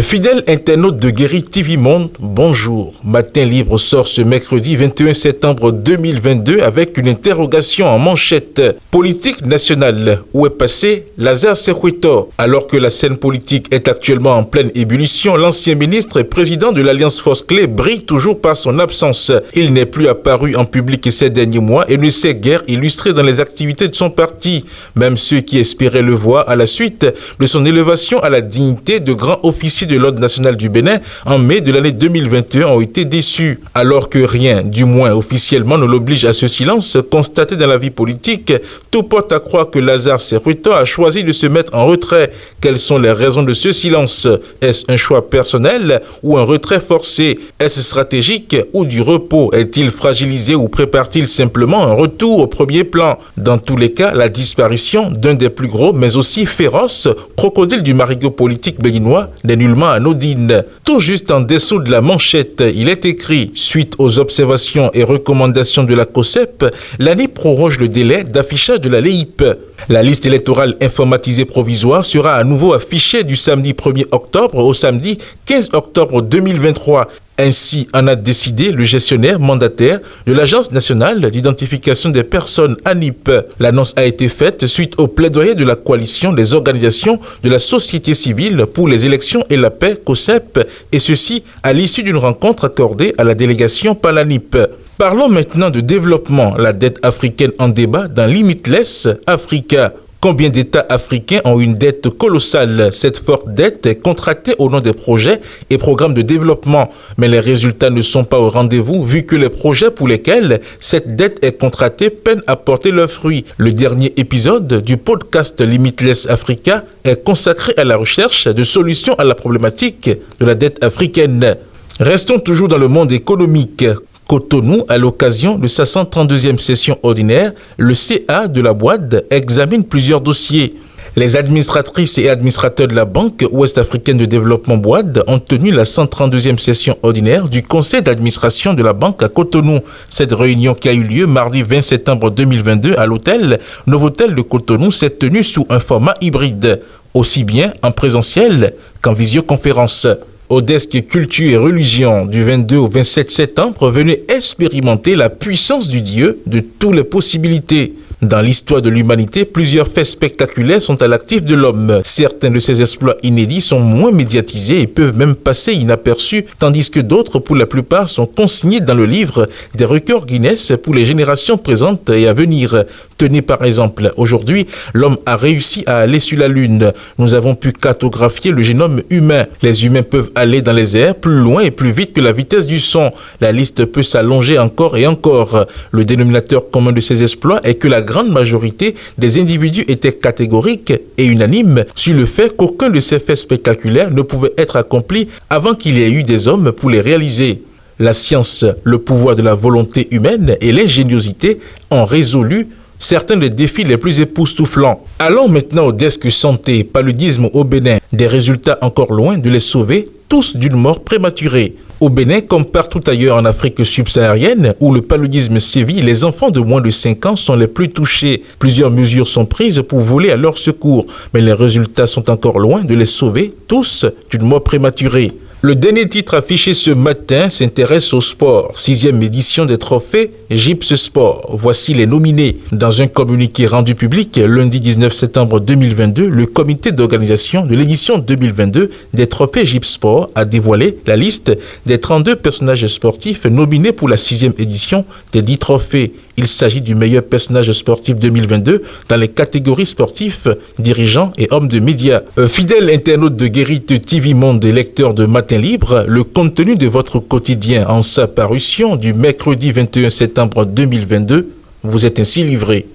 Fidèle internaute de Guérit TV Monde, bonjour. Matin Libre sort ce mercredi 21 septembre 2022 avec une interrogation en manchette. Politique nationale, où est passé Lazare Sekhwetor? Alors que la scène politique est actuellement en pleine ébullition, l'ancien ministre et président de l'Alliance Force Clé brille toujours par son absence. Il n'est plus apparu en public ces derniers mois et ne s'est guère illustré dans les activités de son parti. Même ceux qui espéraient le voir à la suite de son élévation à la dignité de grand officier de l'Ordre national du Bénin en mai de l'année 2021 ont été déçus. Alors que rien, du moins officiellement, ne l'oblige à ce silence constaté dans la vie politique, tout porte à croire que Lazare Sekhwetor a choisi de se mettre en retrait. Quelles sont les raisons de ce silence? Est-ce un choix personnel ou un retrait forcé? Est-ce stratégique ou du repos? Est-il fragilisé ou prépare-t-il simplement un retour au premier plan? Dans tous les cas, la disparition d'un des plus gros mais aussi féroces crocodiles du marigot politique béninois n'est nullement anodine. Tout juste en dessous de la manchette, il est écrit « Suite aux observations et recommandations de la COSEP, l'ANI proroge le délai d'affichage de la LEIP. La liste électorale informatisée provisoire sera à nouveau affichée du samedi 1er octobre au samedi 15 octobre 2023. Ainsi en a décidé le gestionnaire mandataire de l'Agence nationale d'identification des personnes ANIP. L'annonce a été faite suite au plaidoyer de la coalition des organisations de la société civile pour les élections et la paix COSEP, et ceci à l'issue d'une rencontre accordée à la délégation par l'ANIP. Parlons maintenant de développement. La dette africaine en débat dans Limitless Africa. Combien d'États africains ont une dette colossale? Cette forte dette est contractée au nom des projets et programmes de développement. Mais les résultats ne sont pas au rendez-vous vu que les projets pour lesquels cette dette est contractée peinent à porter leurs fruits. Le dernier épisode du podcast Limitless Africa est consacré à la recherche de solutions à la problématique de la dette africaine. Restons toujours dans le monde économique. Cotonou, à l'occasion de sa 132e session ordinaire, le CA de la Boîte examine plusieurs dossiers. Les administratrices et administrateurs de la Banque ouest-africaine de développement Boîte ont tenu la 132e session ordinaire du conseil d'administration de la Banque à Cotonou. Cette réunion qui a eu lieu mardi 20 septembre 2022 à l'hôtel Novotel de Cotonou s'est tenue sous un format hybride, aussi bien en présentiel qu'en visioconférence. Au desk Culture et Religion du 22 au 27 septembre, venez expérimenter la puissance du Dieu de toutes les possibilités. Dans l'histoire de l'humanité, plusieurs faits spectaculaires sont à l'actif de l'homme. Certains de ces exploits inédits sont moins médiatisés et peuvent même passer inaperçus, tandis que d'autres, pour la plupart, sont consignés dans le livre des records Guinness pour les générations présentes et à venir. Tenez par exemple, aujourd'hui, l'homme a réussi à aller sur la Lune. Nous avons pu cartographier le génome humain. Les humains peuvent aller dans les airs plus loin et plus vite que la vitesse du son. La liste peut s'allonger encore et encore. Le dénominateur commun de ces exploits est que la grande majorité des individus étaient catégoriques et unanimes sur le fait qu'aucun de ces faits spectaculaires ne pouvait être accompli avant qu'il y ait eu des hommes pour les réaliser. La science, le pouvoir de la volonté humaine et l'ingéniosité ont résolu certains des défis les plus époustouflants. Allons maintenant au desk santé, paludisme au Bénin. Des résultats encore loin de les sauver, tous d'une mort prématurée. Au Bénin, comme partout ailleurs en Afrique subsaharienne, où le paludisme sévit, les enfants de moins de 5 ans sont les plus touchés. Plusieurs mesures sont prises pour voler à leur secours, mais les résultats sont encore loin de les sauver, tous d'une mort prématurée. Le dernier titre affiché ce matin s'intéresse au sport. 6e édition des trophées Gypse Sport. Voici les nominés. Dans un communiqué rendu public lundi 19 septembre 2022, le comité d'organisation de l'édition 2022 des trophées Gypse Sport a dévoilé la liste des 32 personnages sportifs nominés pour la 6e édition des 10 trophées. Il s'agit du meilleur personnage sportif 2022 dans les catégories sportifs, dirigeants et hommes de médias. Fidèle internaute de Guérit TV Monde et lecteur de Matin Libre, le contenu de votre quotidien en sa parution du mercredi 21 septembre 2022 vous est ainsi livré.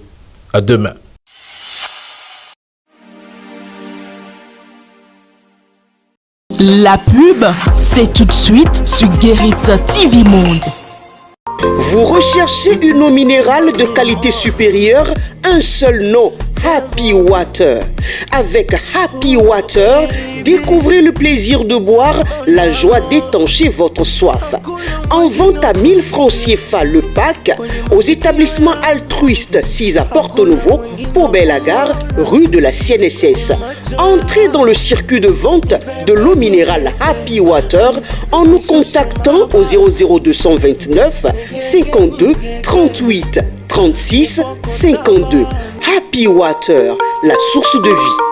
À demain. La pub, c'est tout de suite sur Guérit TV Monde. Vous recherchez une eau minérale de qualité supérieure? Un seul nom, Happy Water. Avec Happy Water, découvrez le plaisir de boire, la joie d'étancher votre soif. En vente à 1000 francs CFA le pack aux établissements altruistes 6 à Porto-Novo, Pau-Belle-Gare, rue de la CNSS. Entrez dans le circuit de vente de l'eau minérale Happy Water en nous contactant au 00229 52 38 36 52. Happy Water, la source de vie.